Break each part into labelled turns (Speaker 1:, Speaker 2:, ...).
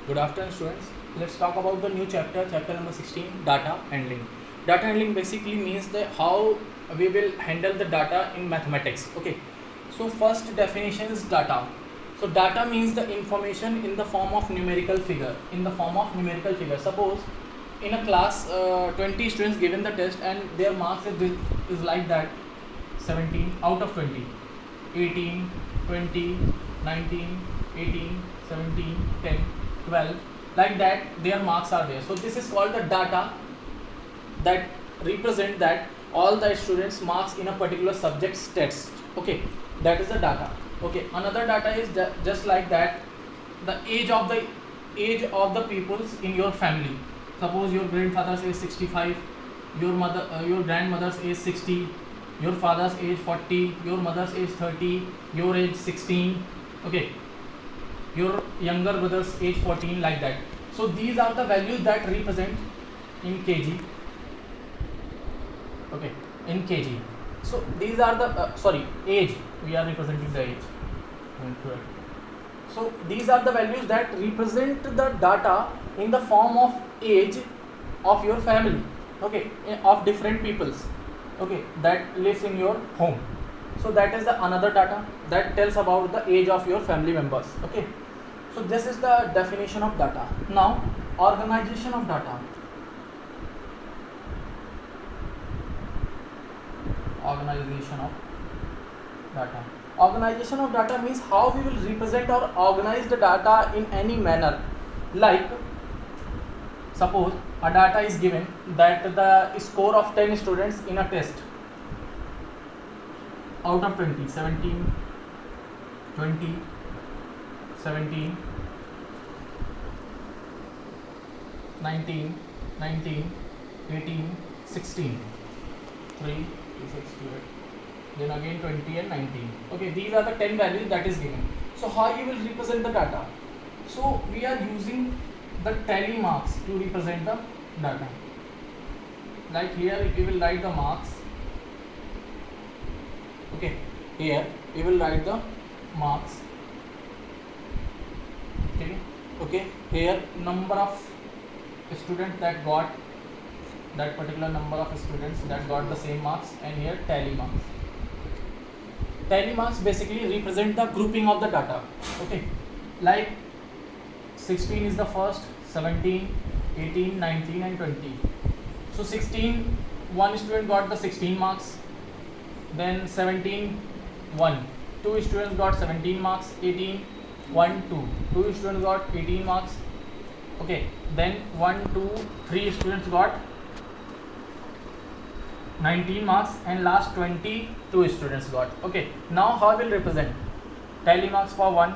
Speaker 1: Good afternoon, students. Let's talk about the new chapter, chapter number 16, data handling. Data handling basically means that how we will handle the data in mathematics. Okay. So first definition is data. So data means the information in the form of numerical figure. In the form of numerical figure. Suppose in a class, 20 students given the test and their marks is like that: 17 out of 20, 18, 20, 19, 18, 17, 10, 12, like that their marks are there. So this is called the data that represent that all the students marks in a particular subject's test. Okay, that is the data. Okay, another data is just like that, the age of the peoples in your family. Suppose your grandfather's age 65, your grandmother's age 60, your father's age 40, your mother's age 30, your age 16. Okay, your younger brother's age 14, like that. So these are the values that represent in kg. Okay, in kg. So these are the age, we are representing the age. So these are the values that represent the data in the form of age of your family. Okay, of different peoples. Okay, that lives in your home. So that is the another data that tells about the age of your family members. Okay, so this is the definition of data. Now organization of data. Organization of data. Organization of data means how we will represent or organize the data in any manner. Like suppose a data is given that the score of 10 students in a test out of 20, 17, 20, 17, 19, 19, 18, 16, 3, 6, 2, 8. Then again 20 and 19. Okay, these are the 10 values that is given. So how you will represent the data? So we are using the tally marks to represent the data. Like here we will write the marks. Okay, here we will write the marks. Okay, here number of students that got that particular number of students that got the same marks, and here tally marks. Tally marks basically represent the grouping of the data. Okay, like 16 is the first, 17, 18, 19 and 20. So 16, one student got the 16 marks, then 17, 1, 2 students got 17 marks, 18, 1, 2 students got 18 marks. Okay, then 1, 2, 3 students got 19 marks, and last 22 students got. Okay, now how will represent? Tally marks for 1,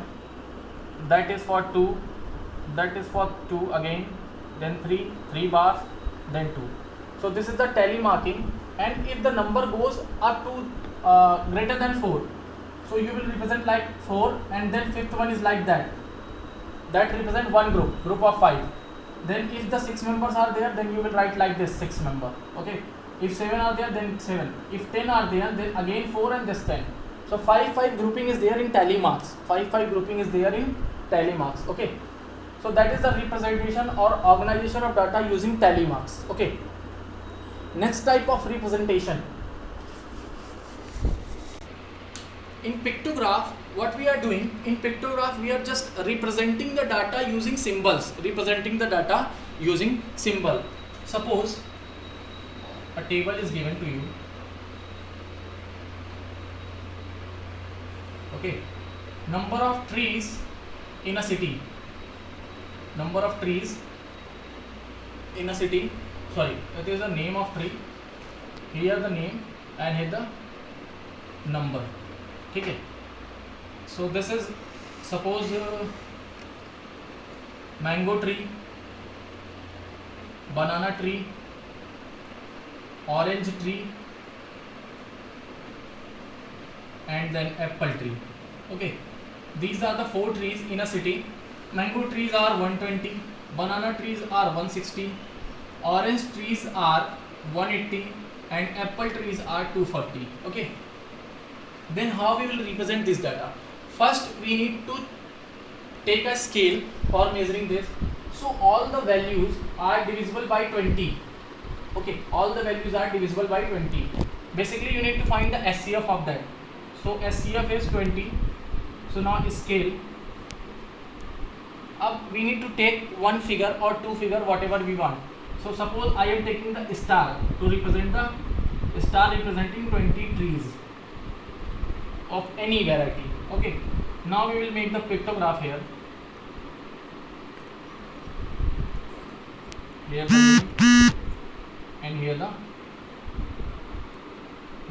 Speaker 1: that is for 2, that is for 2 again, then 3 bars, then 2. So this is the tally marking, and if the number goes up to greater than 4, so you will represent like 4, and then fifth one is like that represent one group of 5. Then if the 6 members are there, then you will write like this 6 member. Okay, if 7 are there, then 7. If 10 are there, then again 4 and this 10. So 5 grouping is there in tally marks. 5 grouping is there in tally marks. Okay, so that is the representation or organization of data using tally marks. Okay, next type of representation. In pictograph, what we are doing in pictograph, we are just representing the data using symbols. Suppose a table is given to you. Okay, number of trees in a city. Sorry, it is the name of tree. Here the name and here the number. Okay, so this is suppose mango tree, banana tree, orange tree, and then apple tree. Okay, these are the 4 trees in a city. Mango trees are 120, banana trees are 160, orange trees are 180, and apple trees are 240. Okay, then how we will represent this data? First we need to take a scale for measuring this. So all the values are divisible by 20. Okay, all the values are divisible by 20. Basically you need to find the SCF of that. So SCF is 20. So now scale. Up we need to take one figure or two figure, whatever we want. So suppose I am taking the star to represent the star representing 20 trees of any variety. Okay, now we will make the pictograph here. Here the name and here the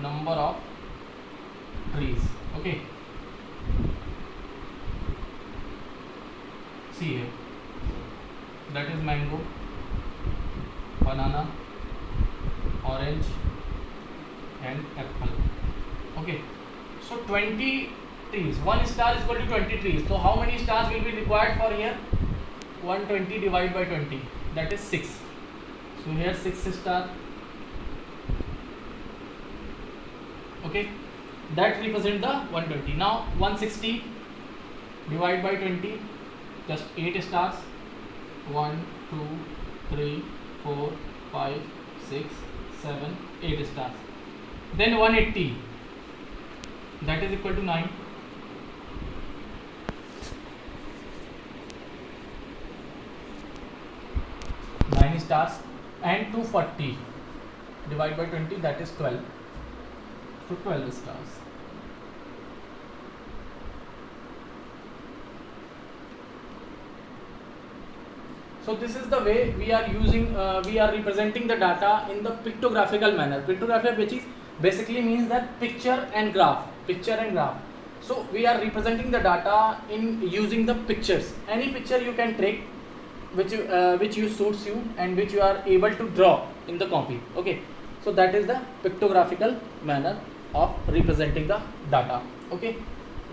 Speaker 1: number of trees. Okay, see here, that is mango, banana, orange and apple. Okay, so 20 trees, one star is equal to 20 trees. So how many stars will be required for here? 120 divided by 20, that is 6. So here 6 star. Okay, that represent the 120. Now 160 divided by 20, just 8 stars. 1 2 3 4 5 6 7 8 stars. Then 180, that is equal to 9. Stars. And 240 divided by 20, that is 12. So 12 stars. So this is the way we are using, we are representing the data in the pictographical manner. Pictography, which is basically means that picture and graph. So we are representing the data in using the pictures. Any picture you can take which you suits you and which you are able to draw in the copy. Okay, so that is the pictographical manner of representing the data. Okay,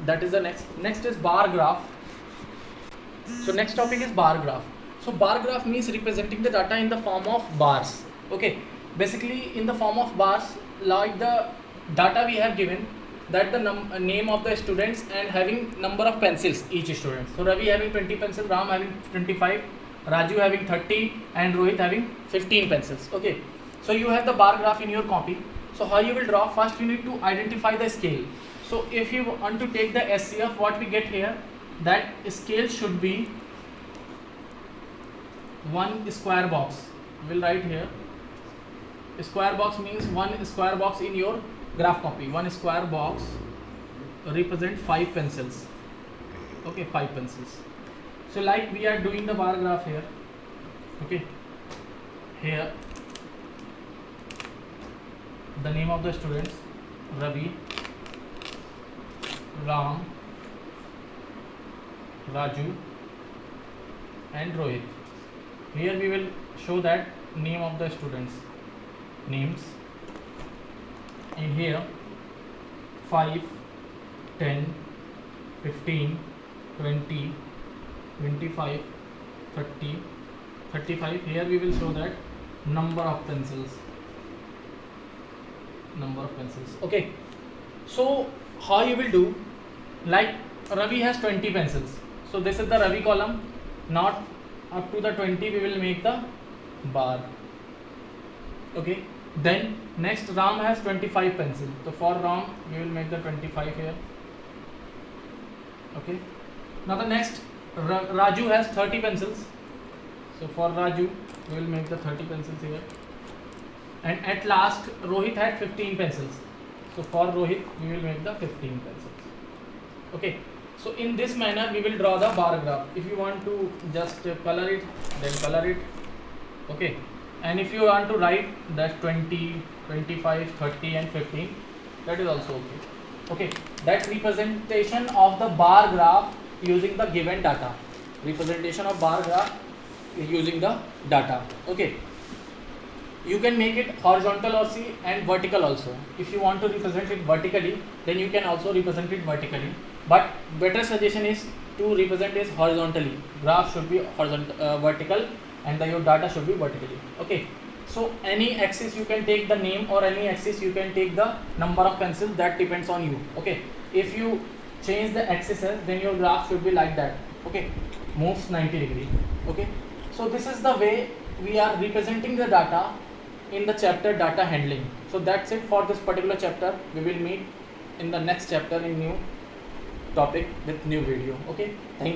Speaker 1: that is the next is bar graph. So next topic is bar graph. So bar graph means representing the data in the form of bars. Okay, basically in the form of bars, like the data we have given, that the name of the students and having number of pencils each student. So Ravi having 20 pencils, Ram having 25, Raju having 30 and Rohit having 15 pencils. Okay, so you have the bar graph in your copy. So how you will draw? First you need to identify the scale. So if you want to take the SCF, what we get here, that scale should be one square box. We'll write here, square box means one square box in your graph copy. One square box represent 5 pencils. Okay, 5 pencils. So like we are doing the bar graph here. Okay, here the name of the students, Ravi, Ram, Raju and Rohit. Here we will show that name of the students, names, and here 5, 10, 15, 20, 25, 30, 35. Here we will show that number of pencils. Okay, so how you will do, like Ravi has 20 pencils, so this is the Ravi column. Not up to the 20 we will make the bar. Okay, then next Ram has 25 pencils, so for Ram we will make the 25 here. Okay, now the next Raju has 30 pencils, so for Raju we will make the 30 pencils here. And at last Rohit had 15 pencils, so for Rohit we will make the 15 pencils. Okay, so in this manner we will draw the bar graph. If you want to just color it, then color it. Okay, and if you want to write that 20, 25, 30 and 15, that is also okay. Okay, that representation of the bar graph using the given data. Representation of bar graph using the data. Okay, you can make it horizontal also and vertical also. If you want to represent it vertically, then you can also represent it vertically, but better suggestion is to represent it horizontally. Graph should be horizontal, vertical, and your data should be vertically. Okay, so any axis you can take the name, or any axis you can take the number of pencils. That depends on you. Okay, if you change the axes, then your graph should be like that. okay, moves 90 degree. Okay, so this is the way we are representing the data in the chapter data handling. So that's it for this particular chapter. We will meet in the next chapter in new topic with new video. Okay, thank you.